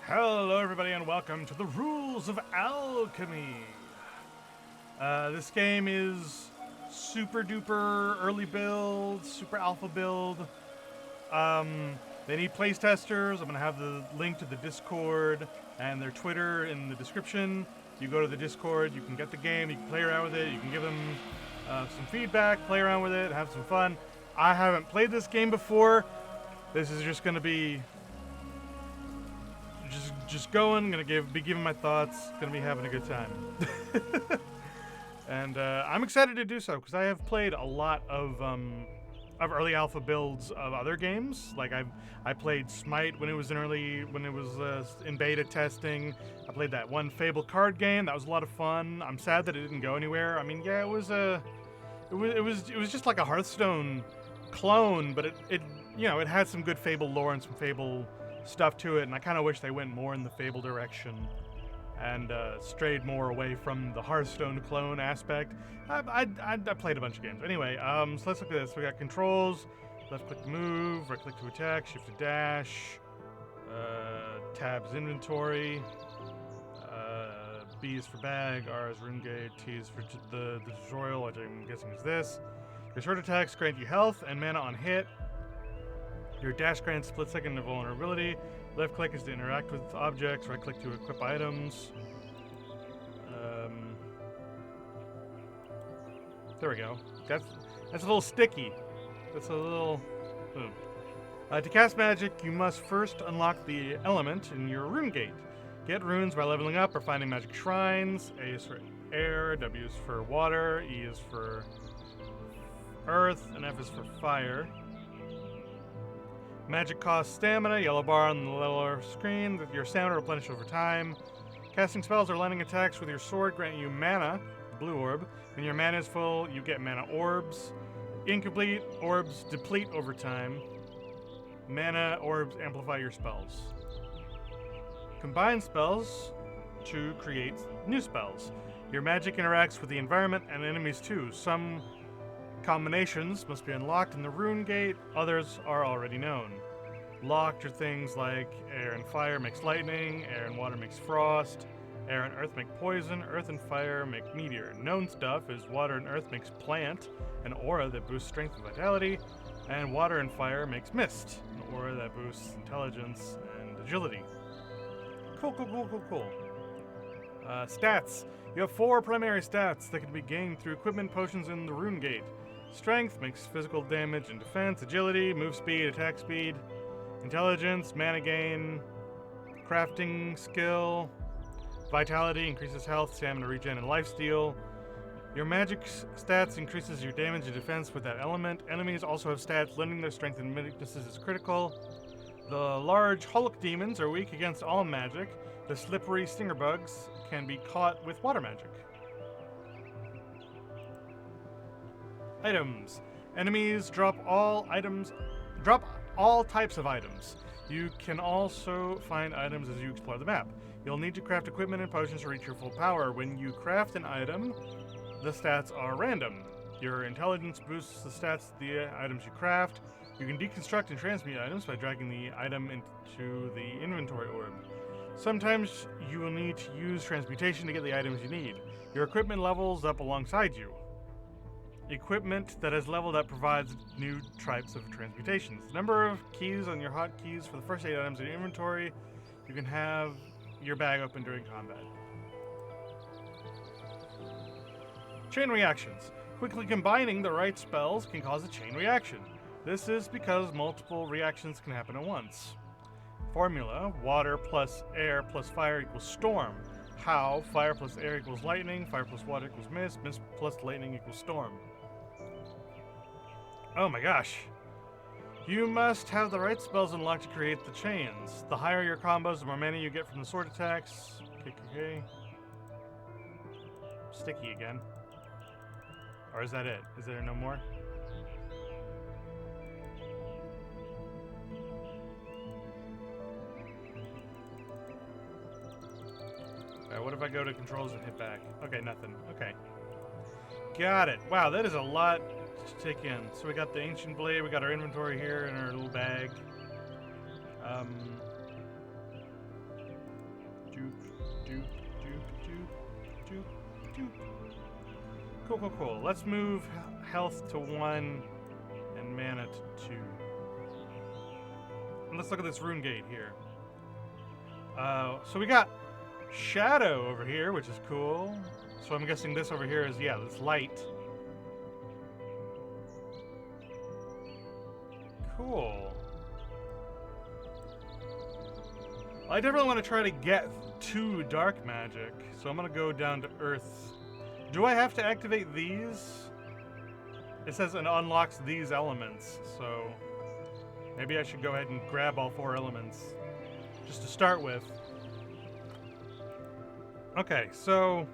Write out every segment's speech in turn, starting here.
Hello, everybody, and welcome to the Rules of Alchemy. This game is super duper early build, super alpha build. They need place testers. I'm going to have the link to the Discord and their Twitter in the description. You go to the Discord, you can get the game, you can play around with it, you can give them some feedback, play around with it, have some fun. I haven't played this game before. This is just going to be just going, gonna be giving my thoughts, gonna be having a good time. And I'm excited to do so because I have played a lot of early alpha builds of other games. Like I played Smite when it was in beta testing. I played that one Fable card game. That was a lot of fun. I'm sad that it didn't go anywhere. I mean, yeah, it was just like a Hearthstone clone, but it had some good Fable lore and some Fable stuff to it, and I kind of wish they went more in the Fable direction and strayed more away from the Hearthstone clone aspect. I played a bunch of games. Anyway, so let's look at this. We got controls, left click to move, right click to attack, shift to dash, tab is inventory, B is for bag, R is rune gate, T is for the tutorial, which I'm guessing is this. Your short attacks grant you health and mana on hit. Your dash grants split second of vulnerability. Left click is to interact with objects. Right click to equip items. There we go. That's a little sticky. That's a little. To cast magic, you must first unlock the element in your rune gate. Get runes by leveling up or finding magic shrines. A is for air, W is for water, E is for earth, and F is for fire. Magic costs stamina, yellow bar on the lower screen. Your stamina replenishes over time. Casting spells or landing attacks with your sword grant you mana, blue orb. When your mana is full, you get mana orbs. Incomplete orbs deplete over time. Mana orbs amplify your spells. Combine spells to create new spells. Your magic interacts with the environment and enemies too. Some combinations must be unlocked in the rune gate, others are already known. Locked are things like air and fire makes lightning, air and water makes frost, air and earth make poison, earth and fire make meteor. Known stuff is water and earth makes plant, an aura that boosts strength and vitality, and water and fire makes mist, an aura that boosts intelligence and agility. Cool. Stats. You have 4 primary stats that can be gained through equipment potions in the rune gate. Strength makes physical damage and defense, agility, move speed, attack speed, intelligence, mana gain, crafting skill, vitality increases health, stamina regen, and lifesteal. Your magic stats increases your damage and defense with that element. Enemies also have stats lending their strength and weaknesses is critical. The large Hulk demons are weak against all magic. The slippery stinger bugs can be caught with water magic. Items. Enemies drop all types of items. You can also find items as you explore the map. You'll need to craft equipment and potions to reach your full power. When you craft an item, the stats are random. Your intelligence boosts the stats of the items you craft. You can deconstruct and transmute items by dragging the item into the inventory orb. Sometimes you will need to use transmutation to get the items you need. Your equipment levels up alongside you. Equipment that has leveled up provides new types of transmutations. The number of keys on your hotkeys for the first 8 items in your inventory. You can have your bag open during combat. Chain reactions. Quickly combining the right spells can cause a chain reaction. This is because multiple reactions can happen at once. Formula: water plus air plus fire equals storm. How: fire plus air equals lightning, fire plus water equals mist, mist plus lightning equals storm. Oh my gosh. You must have the right spells unlocked to create the chains. The higher your combos, the more mana you get from the sword attacks. Okay. Sticky again. Or is that it? Is there no more? Alright, what if I go to controls and hit back? Okay, nothing. Okay. Got it. Wow, that is a lot to take in. So we got the ancient blade, we got our inventory here in our little bag. Doop, doop, doop, doop, doop, doop. Cool, cool, cool. Let's move health to 1 and mana to 2. And let's look at this rune gate here. So we got shadow over here, which is cool. So I'm guessing this over here is, yeah, this light. Cool. I definitely want to try to get to dark magic, so I'm going to go down to earth. Do I have to activate these? It says it unlocks these elements, so maybe I should go ahead and grab all 4 elements just to start with. Okay, so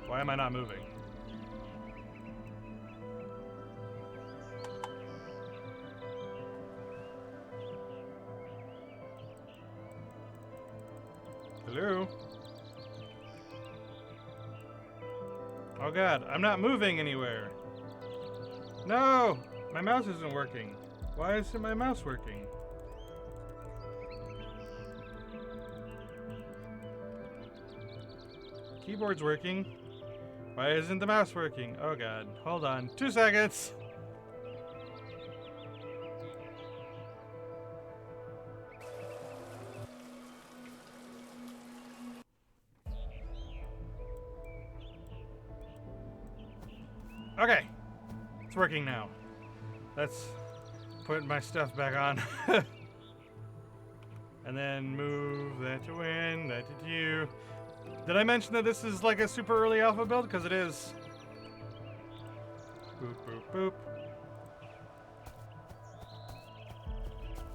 why am I not moving? Hello? Oh god, I'm not moving anywhere. No! My mouse isn't working. Why isn't my mouse working? Keyboard's working. Why isn't the mouse working? Oh god, hold on. 2 seconds! Okay, it's working now. Let's put my stuff back on. And then move that to win, that to you. Did I mention that this is like a super early alpha build? Because it is. Boop, boop, boop.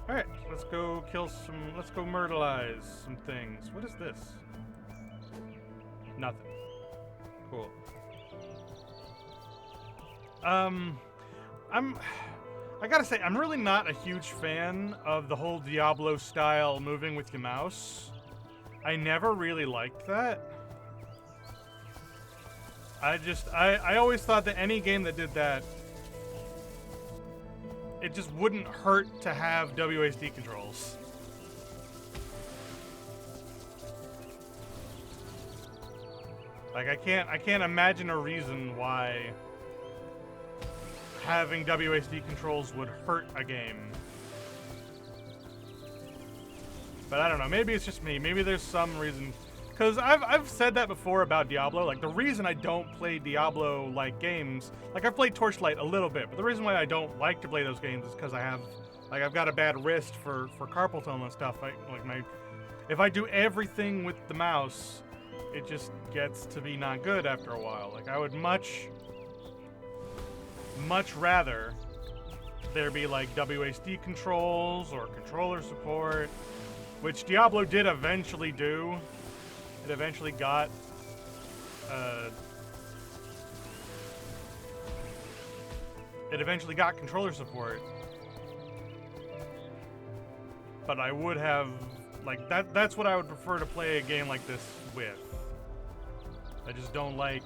Alright, let's go kill some, let's go myrtleize some things. What is this? Nothing. Cool. I gotta say, I'm really not a huge fan of the whole Diablo style moving with your mouse. I never really liked that. I always thought that any game that did that, it just wouldn't hurt to have WASD controls. Like, I can't imagine a reason why having WASD controls would hurt a game. But I don't know, maybe it's just me. Maybe there's some reason. Because I've said that before about Diablo. Like, the reason I don't play Diablo-like games, like, I've played Torchlight a little bit, but the reason why I don't like to play those games is because I've got a bad wrist for carpal tunnel and stuff. If I do everything with the mouse, it just gets to be not good after a while. Like, I would much rather there be like WASD controls or controller support, which Diablo did eventually do. It eventually got controller support. But I would have, like, that's what I would prefer to play a game like this with. I just don't like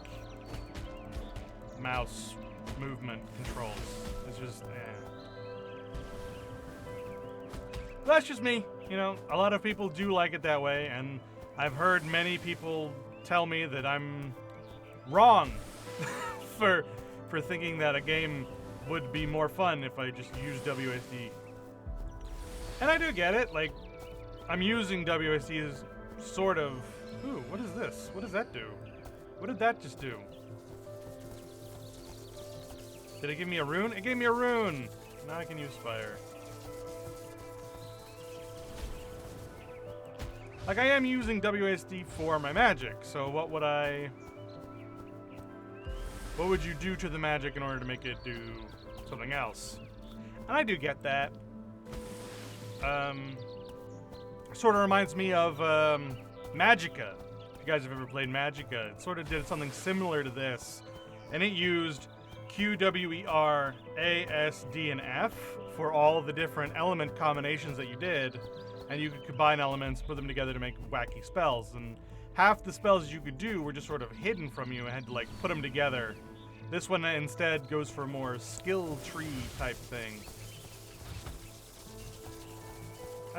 mouse movement controls. It's just, That's just me. You know, a lot of people do like it that way, and I've heard many people tell me that I'm wrong for thinking that a game would be more fun if I just used WASD. And I do get it. Like, I'm using WASD as sort of... Ooh, what is this? What does that do? What did that just do? Did it give me a rune? It gave me a rune! Now I can use fire. Like, I am using WASD for my magic, so what would you do to the magic in order to make it do something else? And I do get that. Sort of reminds me of Magicka. If you guys have ever played Magicka, it sort of did something similar to this. And it used Q, W, E, R, A, S, D, and F for all of the different element combinations that you did. And you could combine elements, put them together to make wacky spells. And half the spells you could do were just sort of hidden from you and had to, like, put them together. This one instead goes for a more skill tree type thing.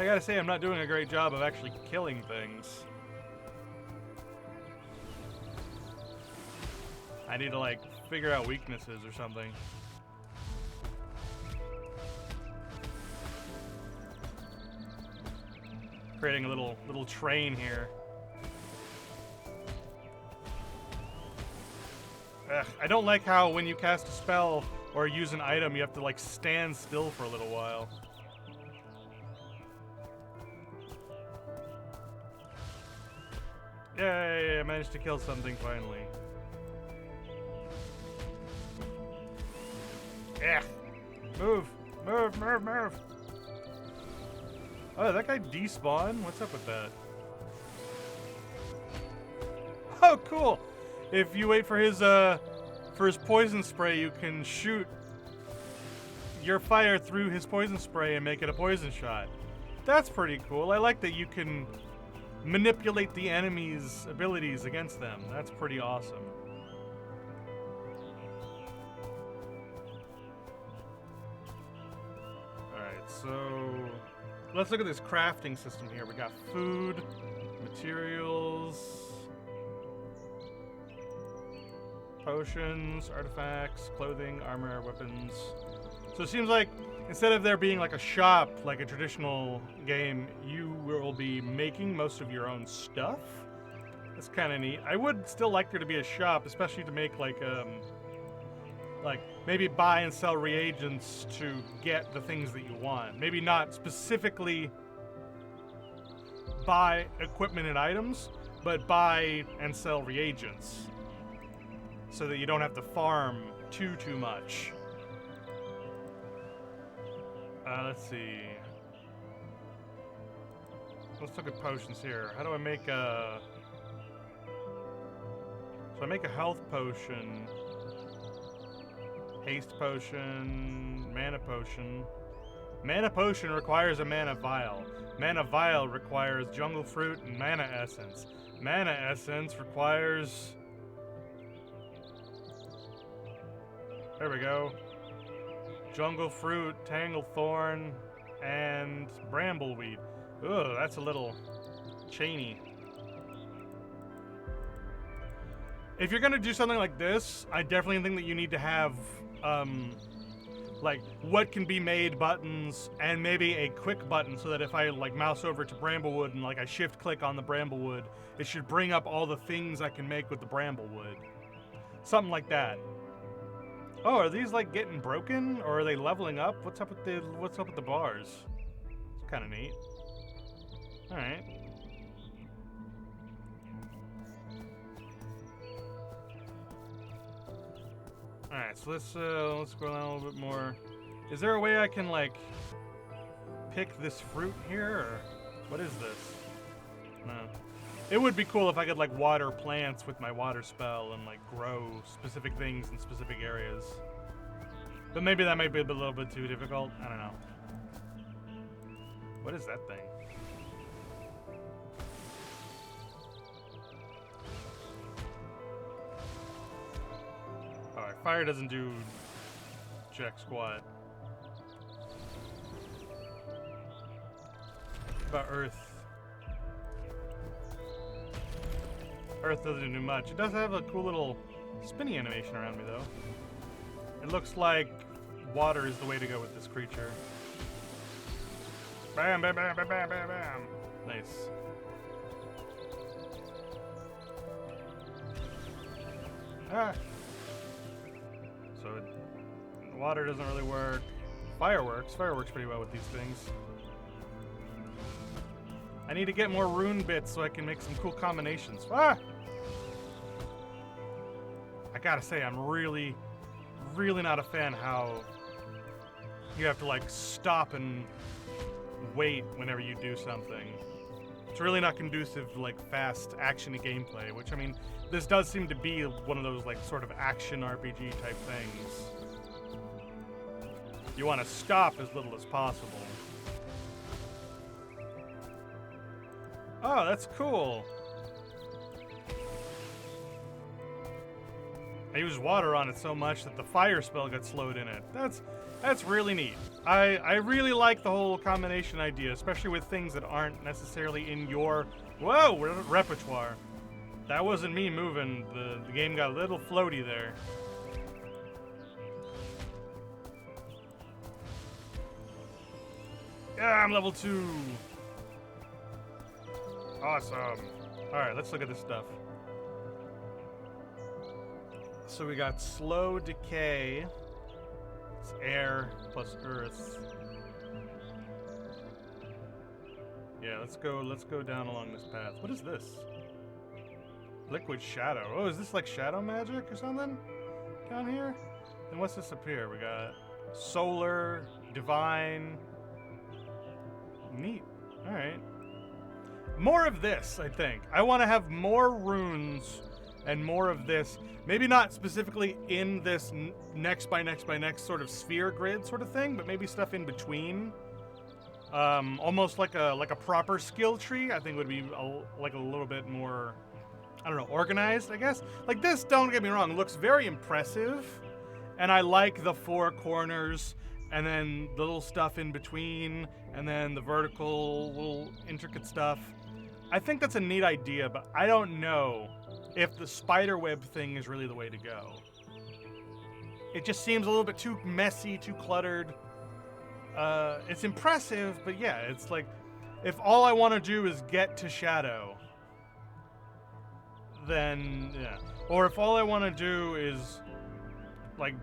I gotta say, I'm not doing a great job of actually killing things. I need to, like, figure out weaknesses or something. Creating a little train here. Ugh, I don't like how when you cast a spell or use an item, you have to, like, stand still for a little while. Yay, I managed to kill something finally. Yeah. Move. Move. Oh, that guy despawned? What's up with that? Oh, cool. If you wait for his poison spray, you can shoot your fire through his poison spray and make it a poison shot. That's pretty cool. I like that you can manipulate the enemy's abilities against them. That's pretty awesome. Alright, so let's look at this crafting system here. We got food, materials, potions, artifacts, clothing, armor, weapons. So it seems like instead of there being like a shop, like a traditional game, you will be making most of your own stuff. That's kind of neat. I would still like there to be a shop, especially to make like maybe buy and sell reagents to get the things that you want. Maybe not specifically buy equipment and items, but buy and sell reagents so that you don't have to farm too much. Let's see. Let's look at potions here. How do I make a... So I make a health potion, haste potion, mana potion. Mana potion requires a mana vial. Mana vial requires jungle fruit and mana essence. Mana essence requires... There we go. Jungle fruit, tangle thorn, and brambleweed. Ugh, that's a little chainy. If you're gonna do something like this, I definitely think that you need to have, like, what can be made buttons, and maybe a quick button so that if I, like, mouse over to bramblewood and, like, I shift-click on the bramblewood, it should bring up all the things I can make with the bramblewood. Something like that. Oh, are these like getting broken or are they leveling up? What's up with the bars? It's kind of neat. All right. All right, so let's go down a little bit more. Is there a way I can like pick this fruit here, or what is this? No. It would be cool if I could like water plants with my water spell and like grow specific things in specific areas. But maybe that might be a little bit too difficult. I don't know. What is that thing? Alright, fire doesn't do jack squat. What about earth? Earth doesn't do much. It does have a cool little spinny animation around me, though. It looks like water is the way to go with this creature. Bam, bam, bam, bam, bam, bam, bam. Nice. Ah. So water doesn't really work. Fire works. Fire works pretty well with these things. I need to get more rune bits so I can make some cool combinations. Ah! I gotta say, I'm really not a fan how you have to like stop and wait whenever you do something. It's really not conducive to like fast action-y gameplay, which I mean, this does seem to be one of those like sort of action RPG type things. You want to stop as little as possible. Oh, that's cool. I used water on it so much that the fire spell got slowed in it. That's really neat. I really like the whole combination idea, especially with things that aren't necessarily in your repertoire. That wasn't me moving. The game got a little floaty there. Yeah, I'm level 2. Awesome. Alright, let's look at this stuff. So we got slow decay. It's air plus earth. Yeah, let's go down along this path. What is this? Liquid shadow. Oh, is this like shadow magic or something? Down here? Then what's this up here? We got solar, divine. Neat. Alright. More of this, I think. I want to have more runes and more of this. Maybe not specifically in this next by next by next sort of sphere grid sort of thing, but maybe stuff in between. Almost like a proper skill tree. I think would be like a little bit more, I don't know, organized, I guess. Like this, don't get me wrong, looks very impressive. And I like the 4 corners and then the little stuff in between and then the vertical little intricate stuff. I think that's a neat idea, but I don't know if the spiderweb thing is really the way to go. It just seems a little bit too messy, too cluttered. It's impressive, but yeah, it's like, if all I want to do is get to Shadow, then, yeah. Or if all I want to do is, like,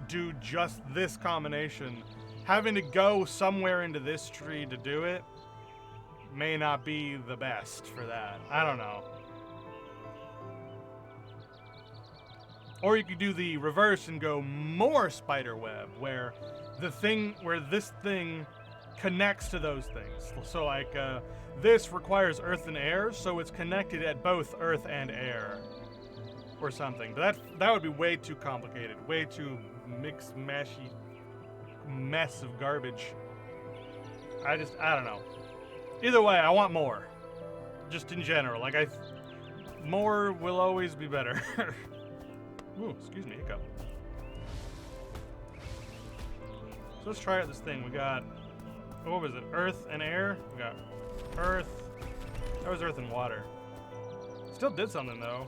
do just this combination, having to go somewhere into this tree to do it may not be the best for that. I don't know. Or you could do the reverse and go more spiderweb, where this thing connects to those things. So like this requires earth and air, so it's connected at both earth and air, or something. But that would be way too complicated, way too mixed, mashy mess of garbage. I don't know. Either way, I want more. Just in general, like more will always be better. Ooh, excuse me, hiccup. So let's try out this thing. We got, what was it? Earth and air? We got earth. That was earth and water. Still did something though.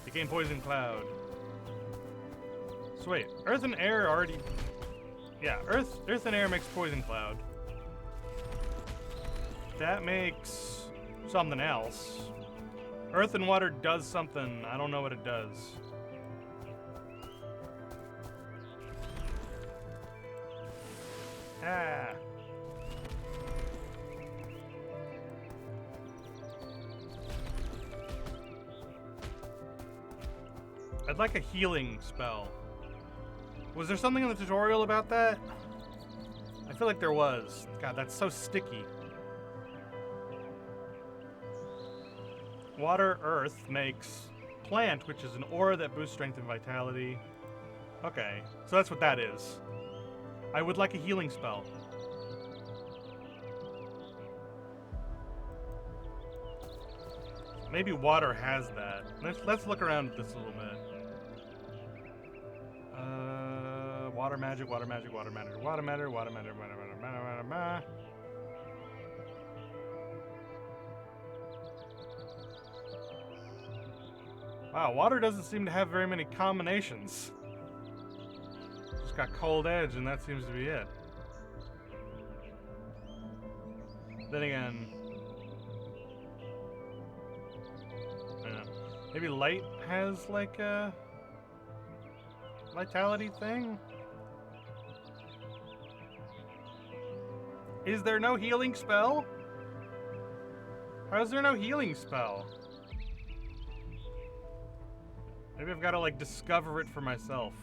Became poison cloud. So wait, earth and air already. Yeah, earth and air makes poison cloud. That makes something else. Earth and water does something. I don't know what it does. Ah. I'd like a healing spell. Was there something in the tutorial about that? I feel like there was. God, that's so sticky. Water, earth makes plant, which is an aura that boosts strength and vitality. Okay, so that's what that is. I would like a healing spell. Maybe water has that. Let's look around at this a little bit. Water magic, water magic, water magic, water matter, water matter, water matter, matter, matter. Wow, water doesn't seem to have very many combinations. Just got cold edge, and that seems to be it. Then again, yeah. Maybe light has like a vitality thing? Is there no healing spell? How is there no healing spell? Maybe I've got to like discover it for myself.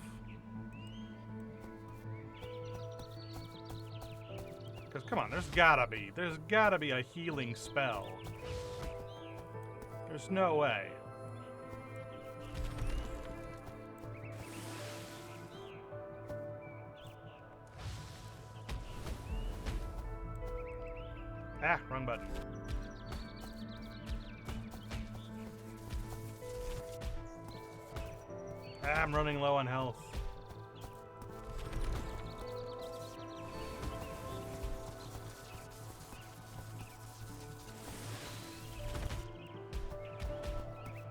Because come on, there's gotta be a healing spell. There's no way. Ah, wrong button. I'm running low on health.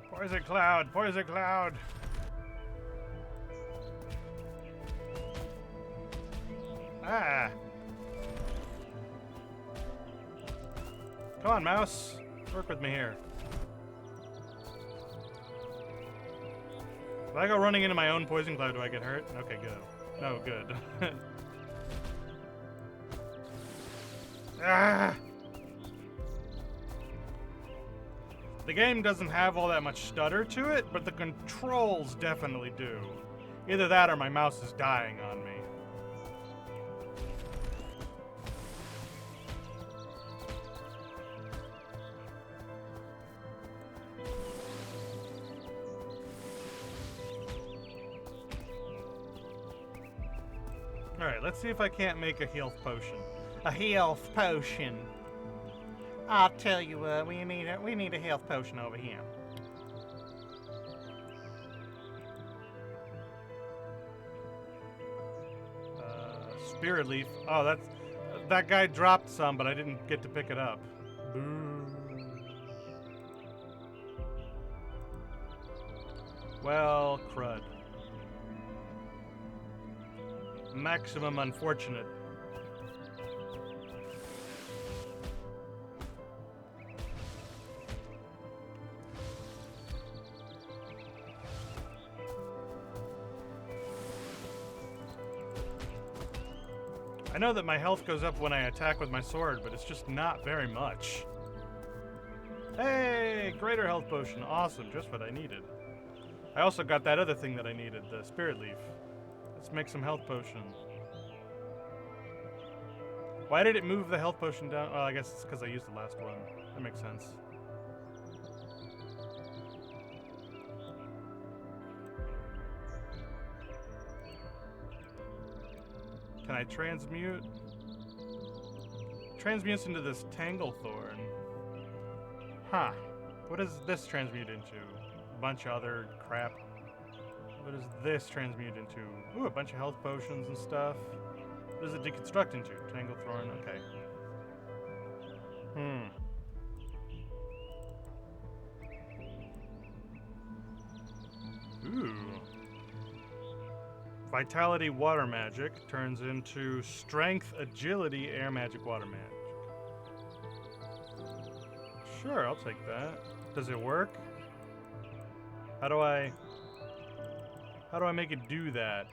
Poison cloud! Poison cloud! Ah! Come on, mouse. Work with me here. If I go running into my own poison cloud, do I get hurt? Okay, good. No, good. Ah! The game doesn't have all that much stutter to it, but the controls definitely do. Either that or my mouse is dying on me. Alright, let's see if I can't make a health potion. A health potion. I'll tell you what, we need a health potion over here. Spirit leaf. Oh, that guy dropped some, but I didn't get to pick it up. Boo. Well, crud. Maximum unfortunate. I know that my health goes up when I attack with my sword, but it's just not very much. Hey, greater health potion. Awesome, just what I needed. I also got that other thing that I needed, the spirit leaf. Let's make some health potion. Why did it move the health potion down? Well, I guess it's because I used the last one. That makes sense. Can I transmute? Transmutes into this Tanglethorn. Huh. What does this transmute into? A bunch of other crap. What does this transmute into? Ooh, a bunch of health potions and stuff. What does it deconstruct into? Tanglethorn, okay. Ooh. Vitality water magic turns into strength, agility, air magic, water magic. Sure, I'll take that. Does it work? How do I make it do that?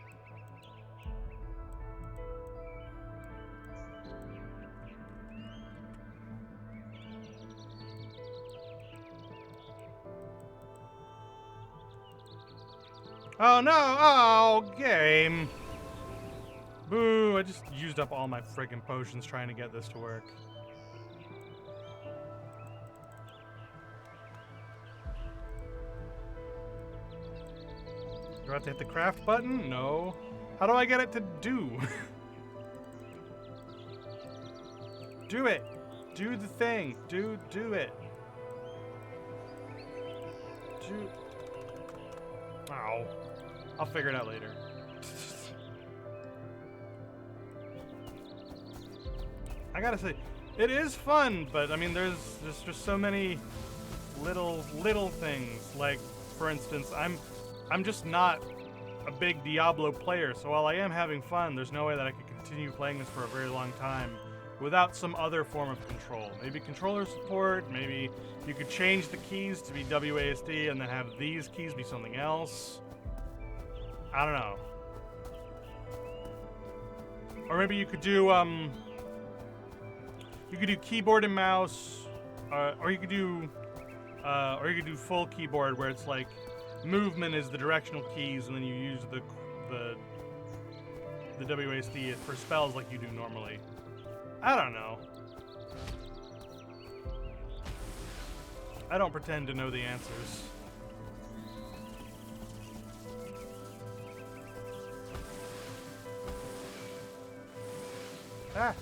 Oh no! Oh, game! Boo! I just used up all my friggin' potions trying to get this to work. Do I have to hit the craft button? No. How do I get it to do? Do it! Do the thing! Do it! Do... Ow. I'll figure it out later. I gotta say, it is fun, but I mean, there's just so many little things. Like, for instance, I'm just not a big Diablo player, so while I am having fun, there's no way that I could continue playing this for a very long time without some other form of control. Maybe controller support, maybe you could change the keys to be WASD and then have these keys be something else. I don't know. Or maybe you could do keyboard and mouse, or you could do full keyboard where it's like movement is the directional keys and then you use the WASD for spells like you do normally. I don't know. I don't pretend to know the answers. Ah!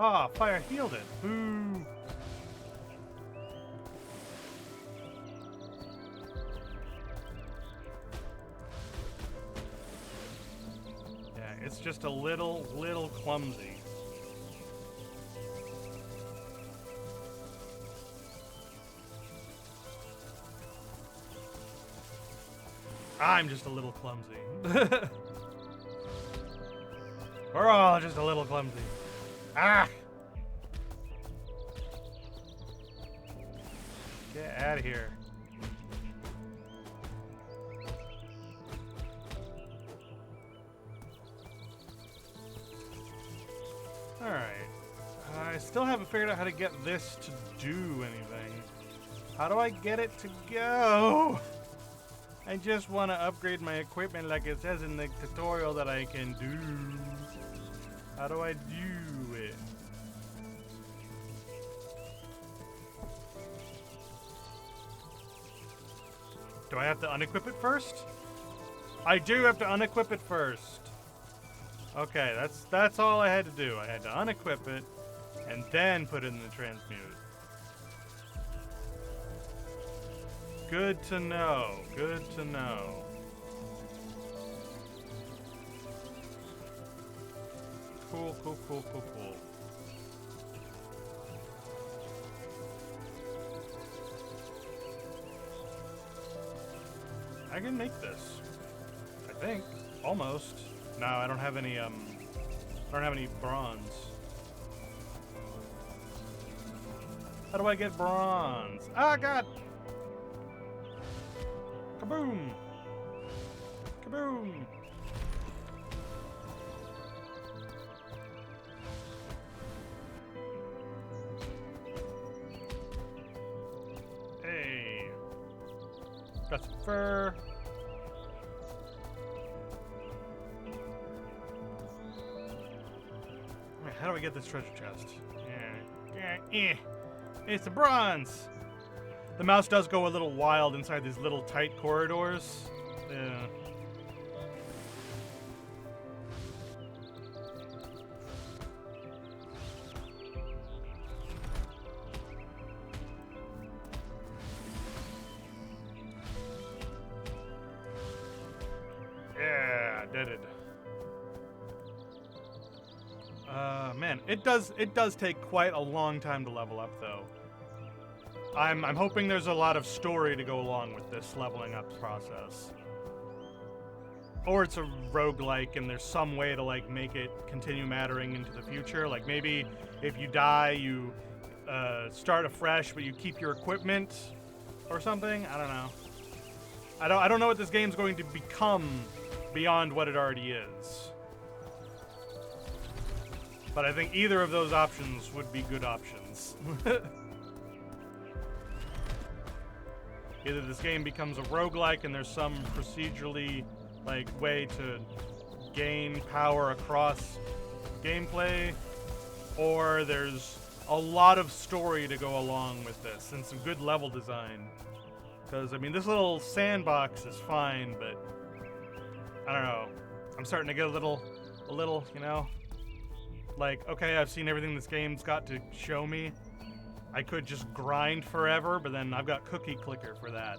Ah, fire healed it. Boo. Yeah, it's just a little clumsy. I'm just a little clumsy. We're all just a little clumsy. Ah! Get out of here. Alright. I still haven't figured out how to get this to do anything. How do I get it to go? I just want to upgrade my equipment like it says in the tutorial that I can do. How do I do it? Do I have to unequip it first? I do have to unequip it first. Okay, that's all I had to do. I had to unequip it and then put it in the transmute. Good to know. Good to know. Cool. I can make this. I think. Almost. No, I don't have any bronze. How do I get bronze? Ah, God! Kaboom! Kaboom! Hey! Got some fur. How do I get this treasure chest? It's the bronze! The mouse does go a little wild inside these little tight corridors. Yeah. Yeah, did it. Man, it does take quite a long time to level up, though. I'm hoping there's a lot of story to go along with this leveling up process. Or it's a roguelike and there's some way to like make it continue mattering into the future. Like maybe if you die, you start afresh, but you keep your equipment or something. I don't know. I don't know what this game's going to become beyond what it already is. But I think either of those options would be good options. Either this game becomes a roguelike and there's some procedurally like way to gain power across gameplay, or there's a lot of story to go along with this and some good level design. Because, I mean, this little sandbox is fine, but I don't know. I'm starting to get a little, you know, like, okay, I've seen everything this game's got to show me. I could just grind forever, but then I've got Cookie Clicker for that.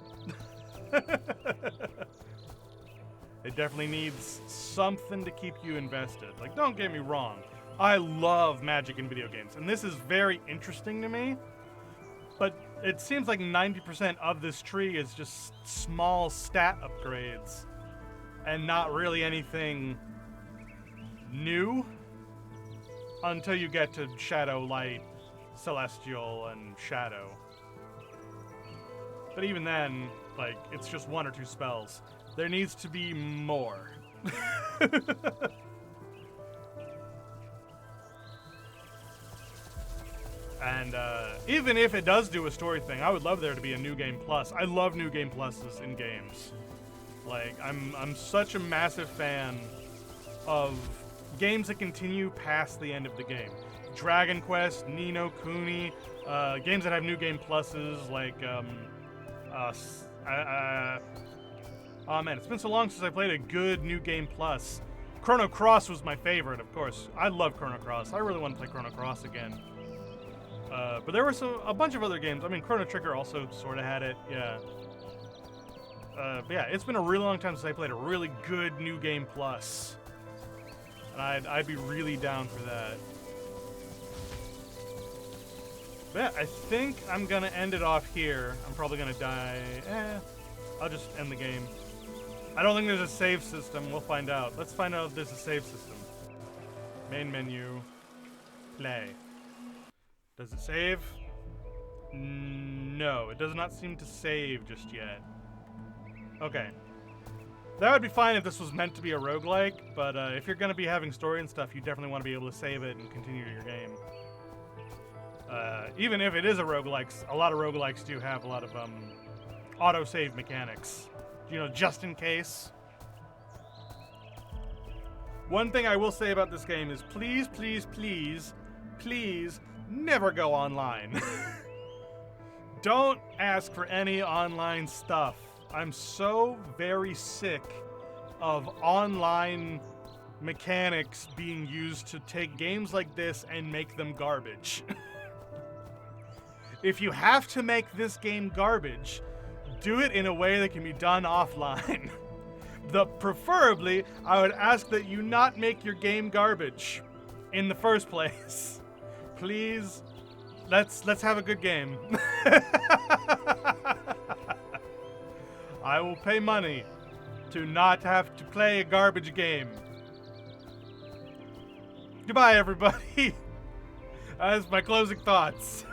It definitely needs something to keep you invested. Like, don't get me wrong. I love magic in video games, and this is very interesting to me. But it seems like 90% of this tree is just small stat upgrades and not really anything new until you get to Shadow, Light, Celestial, and Shadow. But even then, like, it's just one or two spells. There needs to be more. And even if it does do a story thing, I would love there to be a New Game Plus. I love New Game Pluses in games. Like, I'm such a massive fan of games that continue past the end of the game. Dragon Quest, Ni no Kuni, games that have New Game Pluses, like, oh man, it's been so long since I played a good New Game Plus. Chrono Cross was my favorite, of course. I love Chrono Cross. I really want to play Chrono Cross again. But there were a bunch of other games. I mean, Chrono Trigger also sort of had it, yeah. But yeah, it's been a really long time since I played a really good New Game Plus. And I'd be really down for that. But yeah, I think I'm going to end it off here. I'm probably going to die. I'll just end the game. I don't think there's a save system. We'll find out. Let's find out if there's a save system. Main menu. Play. Does it save? No, it does not seem to save just yet. Okay. That would be fine if this was meant to be a roguelike, but if you're going to be having story and stuff, you definitely want to be able to save it and continue your game. Even if it is a roguelike, a lot of roguelikes do have a lot of auto-save mechanics. You know, just in case. One thing I will say about this game is please, please, please, please never go online. Don't ask for any online stuff. I'm so very sick of online mechanics being used to take games like this and make them garbage. If you have to make this game garbage, do it in a way that can be done offline. Preferably, I would ask that you not make your game garbage in the first place. Please, let's have a good game. I will pay money to not have to play a garbage game. Goodbye, everybody. That's my closing thoughts.